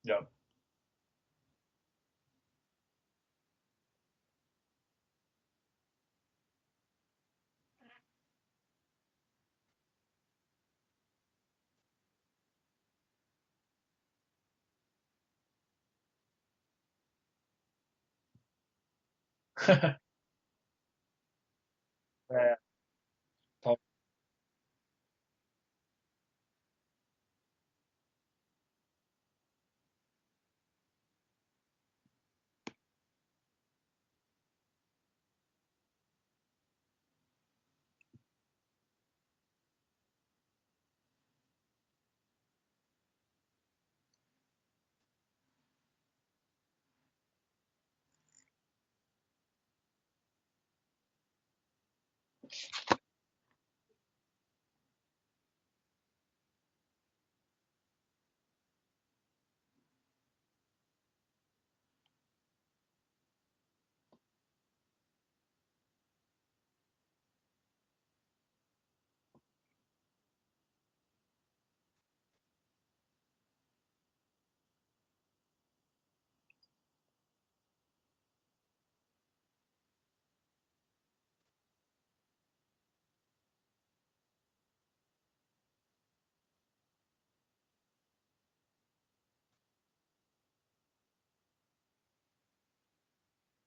Yep. Yeah.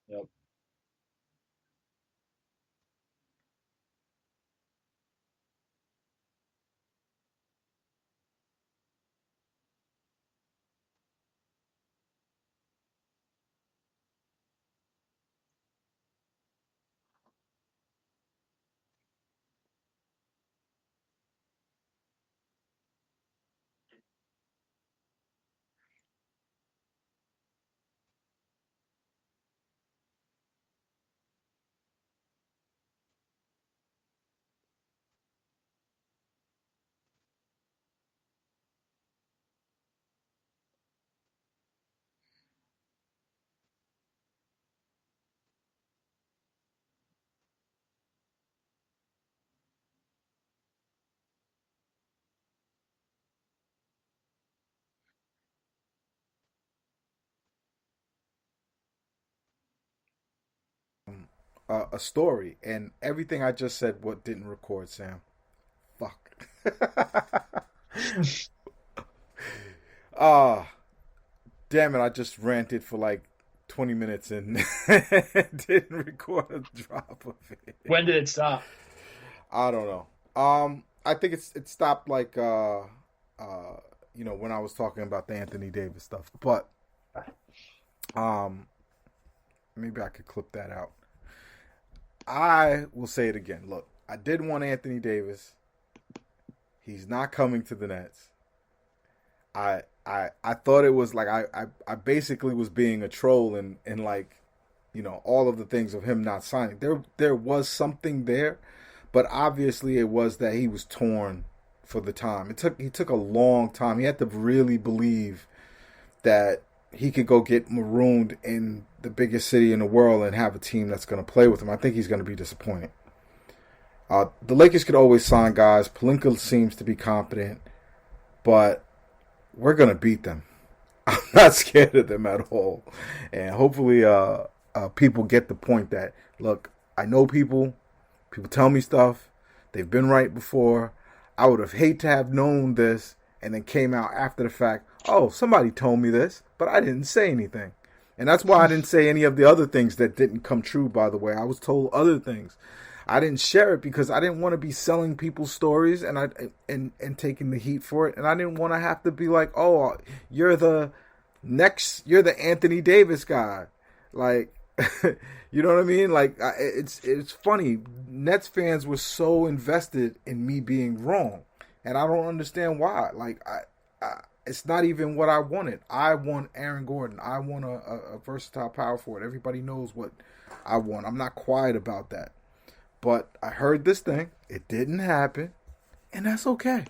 Yep. A story, and everything I just said, what didn't record, Sam? Fuck. Ah, damn it! I just ranted for like 20 minutes and didn't record a drop of it. When did it stop? I don't know. I think it stopped like when I was talking about the Anthony Davis stuff, but um, maybe I could clip that out. I will say it again. Look, I did want Anthony Davis. He's not coming to the Nets. I thought it was like I basically was being a troll and like all of the things of him not signing. There was something there, but obviously it was that he was torn for the time. He took a long time. He had to really believe that he could go get marooned in the biggest city in the world and have a team that's going to play with him. I think he's going to be disappointed. The Lakers could always sign guys. Pelinka seems to be competent, but we're going to beat them. I'm not scared of them at all. And hopefully people get the point that, look, I know people. People tell me stuff. They've been right before. I would have hated to have known this and then came out after the fact. Oh, somebody told me this, but I didn't say anything. And that's why I didn't say any of the other things that didn't come true, by the way. I was told other things. I didn't share it because I didn't want to be selling people's stories and taking the heat for it. And I didn't want to have to be like, oh, you're the Anthony Davis guy. Like, you know what I mean? Like, it's funny. Nets fans were so invested in me being wrong, and I don't understand why. Like, it's not even what I wanted. I want Aaron Gordon. I want a versatile power forward. Everybody knows what I want. I'm not quiet about that. But I heard this thing. It didn't happen, and that's okay.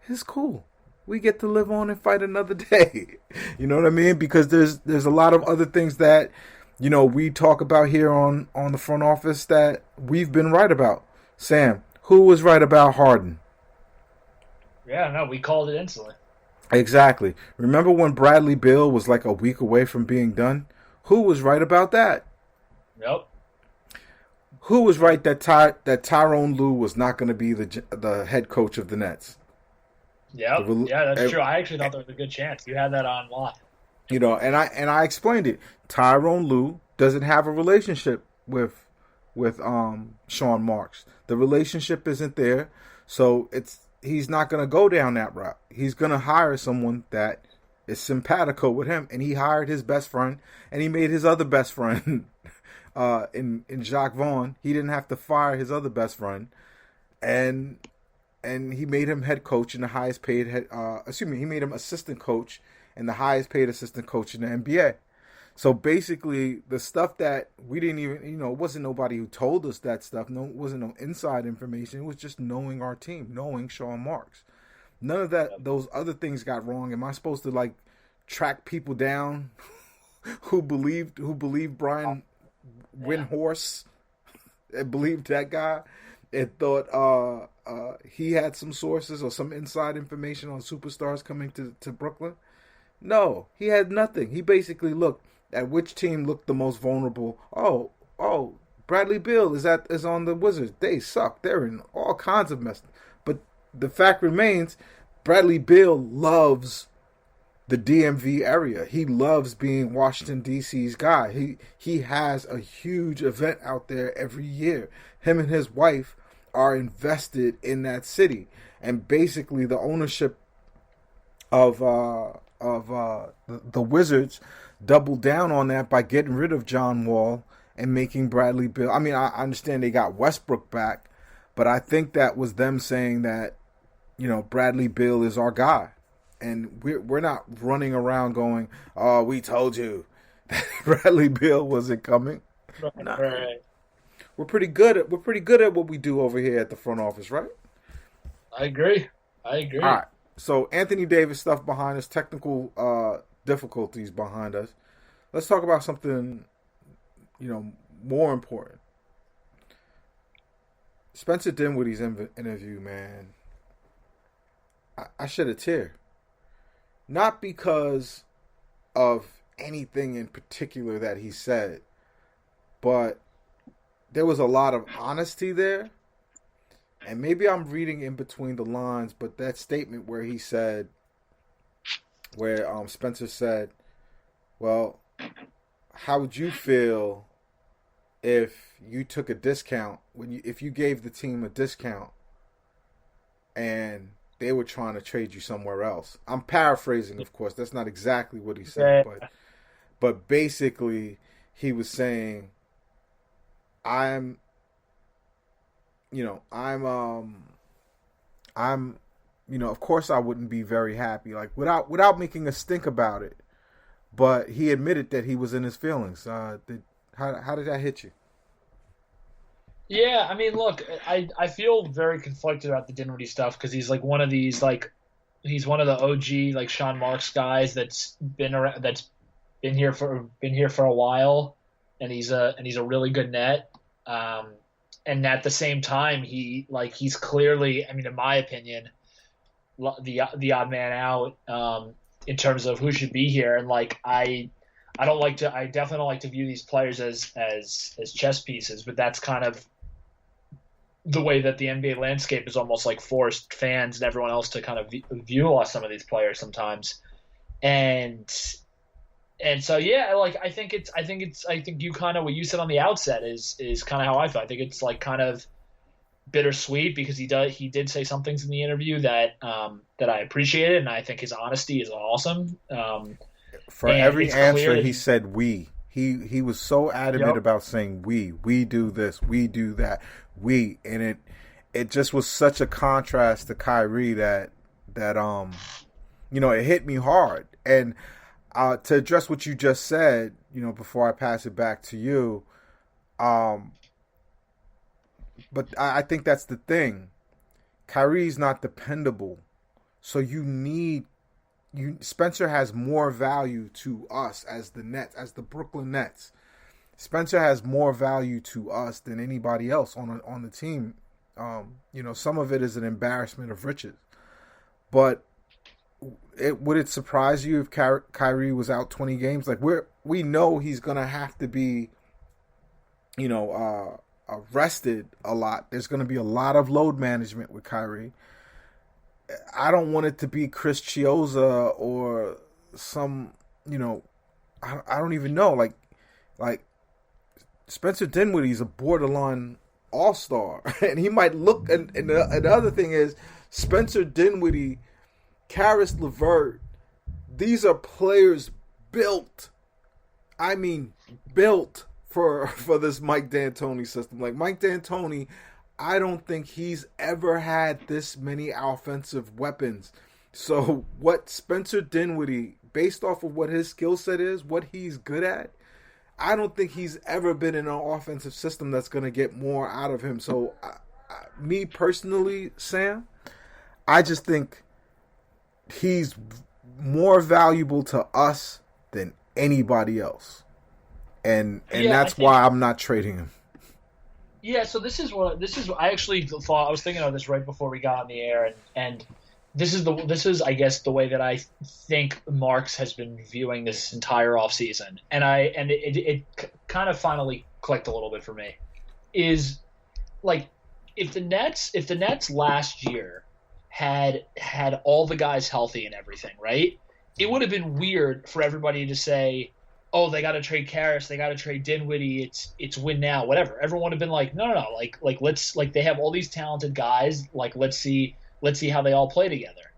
It's cool. We get to live on and fight another day. You know what I mean? Because there's a lot of other things that we talk about here on the front office that we've been right about. Sam, who was right about Harden? Yeah, no, we called it instantly. Exactly. Remember when Bradley Beal was like a week away from being done? Who was right about that? Yep. Who was right that that Tyrone Lue was not going to be the head coach of the Nets? Yep. The, Yeah, that's eh, true. I actually thought there was a good chance. You had that on lock. you know, and I explained it. Tyrone Lue doesn't have a relationship with Sean Marks. The relationship isn't there, so he's not going to go down that route. He's going to hire someone that is simpatico with him, and he hired his best friend, and he made his other best friend in Jacques Vaughn. He didn't have to fire his other best friend, and he made him head coach and the highest paid he made him assistant coach and the highest paid assistant coach in the NBA. So basically, the stuff that we didn't even, it wasn't nobody who told us that stuff. No, it wasn't no inside information. It was just knowing our team, knowing Sean Marks. None of that, those other things got wrong. Am I supposed to like track people down who believed Brian Windhorse and believed that guy and thought he had some sources or some inside information on superstars coming to Brooklyn? No, he had nothing. He basically looked at which team looked the most vulnerable. Oh, Bradley Beal is on the Wizards. They suck. They're in all kinds of mess. But the fact remains, Bradley Beal loves the DMV area. He loves being Washington D.C.'s guy. He has a huge event out there every year. Him and his wife are invested in that city, and basically the ownership of the Wizards doubled down on that by getting rid of John Wall and making Bradley Beal. I mean, I understand they got Westbrook back, but I think that was them saying that, Bradley Beal is our guy. And we're not running around going, "Oh, we told you that Bradley Beal wasn't coming." Nah. Right. We're pretty good at what we do over here at the front office, right? I agree. I All agree. right. So Anthony Davis stuff behind us, technical difficulties behind us. Let's talk about something, more important. Spencer Dinwiddie's interview, man. I shed a tear. Not because of anything in particular that he said, but there was a lot of honesty there. And maybe I'm reading in between the lines, but that statement where Spencer said, well, how would you feel if you took a discount if you gave the team a discount and they were trying to trade you somewhere else? I'm paraphrasing, of course. That's not exactly what he said, but basically he was saying, I'm of course I wouldn't be very happy, like without making a stink about it. But he admitted that he was in his feelings. How did that hit you? Yeah, I mean, look, I feel very conflicted about the Dinwiddie stuff because he's like one of these he's one of the OG like Sean Marks guys that's been around, that's been here for a while, and he's a really good net. And at the same time, he's clearly, I mean, in my opinion, the odd man out in terms of who should be here. And I definitely don't like to view these players as chess pieces, but that's kind of the way that the NBA landscape is almost like forced fans and everyone else to kind of view some of these players sometimes. And so yeah, I think you kind of what you said on the outset is kind of how I feel. I think it's like kind of bittersweet because he did say some things in the interview that I appreciated, and I think his honesty is awesome. For every answer he said we. He was so adamant about saying we do this, we do that, and it just was such a contrast to Kyrie that it hit me hard. And to address what you just said, before I pass it back to you, but I think that's the thing. Kyrie's not dependable, so Spencer has more value to us as the Nets, as the Brooklyn Nets. Spencer has more value to us than anybody else on the team. Some of it is an embarrassment of riches, but would it surprise you if Kyrie was out 20 games? Like we know he's gonna have to be, rested a lot. There's gonna be a lot of load management with Kyrie. I don't want it to be Chris Chiozza or some, I don't even know. Like Spencer Dinwiddie's a borderline all-star, and he might look. And the other thing is Spencer Dinwiddie, Karis LeVert. These are players built. I mean, built for this Mike D'Antoni system. Like Mike D'Antoni, I don't think he's ever had this many offensive weapons. So what Spencer Dinwiddie, based off of what his skill set is, what he's good at, I don't think he's ever been in an offensive system that's going to get more out of him. So me personally, Sam, I just think he's more valuable to us than anybody else. And that's why I'm not trading him. Yeah, so this is I actually thought, I was thinking of this right before we got on the air, and this is I guess the way that I think Marks has been viewing this entire offseason. And it kind of finally clicked a little bit for me. Is like if the Nets last year had all the guys healthy and everything, right? It would have been weird for everybody to say, oh, they got to trade Karras, they got to trade Dinwiddie, it's win now, whatever. Everyone would have been like, no, let's they have all these talented guys, like let's see how they all play together.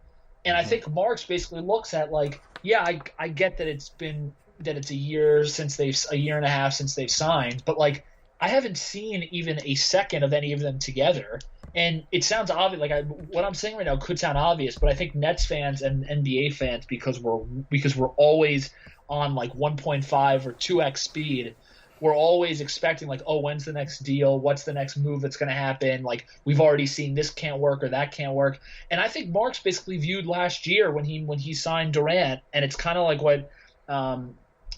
And I think Marks basically looks at like, yeah, I get that it's a year and a half since they've signed, but like I haven't seen even a second of any of them together. And it sounds obvious, like what I'm saying right now could sound obvious, but I think Nets fans and NBA fans, because we're always on like 1.5 or 2x speed, we're always expecting like, oh, when's the next deal? What's the next move that's going to happen? Like we've already seen this can't work or that can't work. And I think Marks basically viewed last year when he signed Durant, and it's kind of like what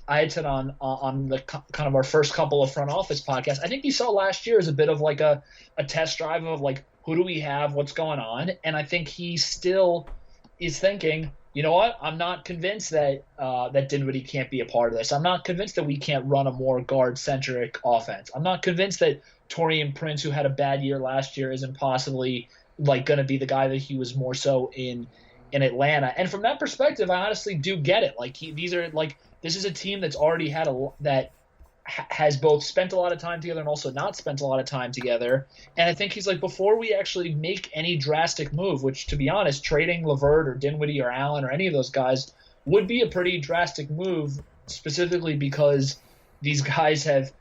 I had said on the kind of our first couple of front office podcasts. I think he saw last year as a bit of like a test drive of like, who do we have? What's going on? And I think he still is thinking, you know what? I'm not convinced that Dinwiddie can't be a part of this. I'm not convinced that we can't run a more guard-centric offense. I'm not convinced that Taurean Prince, who had a bad year last year, isn't possibly like going to be the guy that he was more so in Atlanta. And from that perspective, I honestly do get it. Like this is a team that's already had has both spent a lot of time together and also not spent a lot of time together. And I think he's like, before we actually make any drastic move, which to be honest, trading LeVert or Dinwiddie or Allen or any of those guys would be a pretty drastic move, specifically because these guys have,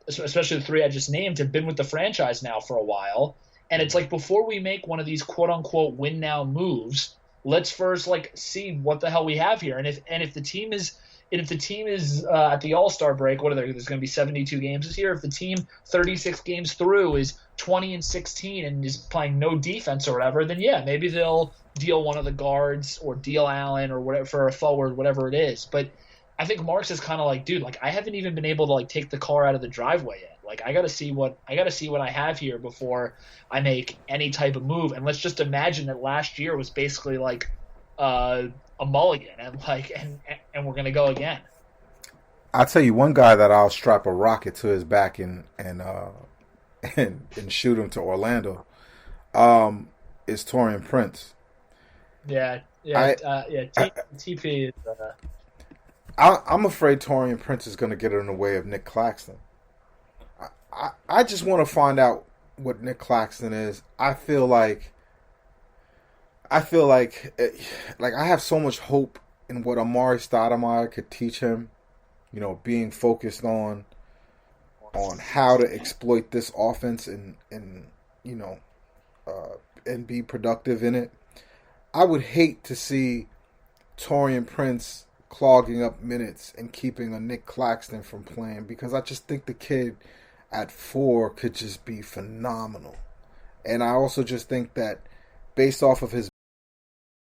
especially the three I just named, have been with the franchise now for a while. And it's like, before we make one of these quote unquote win now moves, let's first like see what the hell we have here. And if the team is at the All-Star break, what are there? There's going to be 72 games this year. If the team 36 games through is 20-16 and is playing no defense or whatever, then yeah, maybe they'll deal one of the guards or deal Allen or whatever for a forward, whatever it is. But I think Marks is kind of like, dude, like I haven't even been able to like take the car out of the driveway yet. Like I got to see what I have here before I make any type of move. And let's just imagine that last year was basically like a mulligan, and we're gonna go again. I'll tell you one guy that I'll strap a rocket to his back and shoot him to Orlando is Taurean Prince. Yeah. TP is. I'm afraid Taurean Prince is going to get in the way of Nick Claxton. I just want to find out what Nick Claxton is. I feel like I have so much hope in what Amari Stoudemire could teach him, being focused on how to exploit this offense and be productive in it. I would hate to see Taurean Prince clogging up minutes and keeping a Nick Claxton from playing, because I just think the kid at 4 could just be phenomenal. And I also just think that based off of his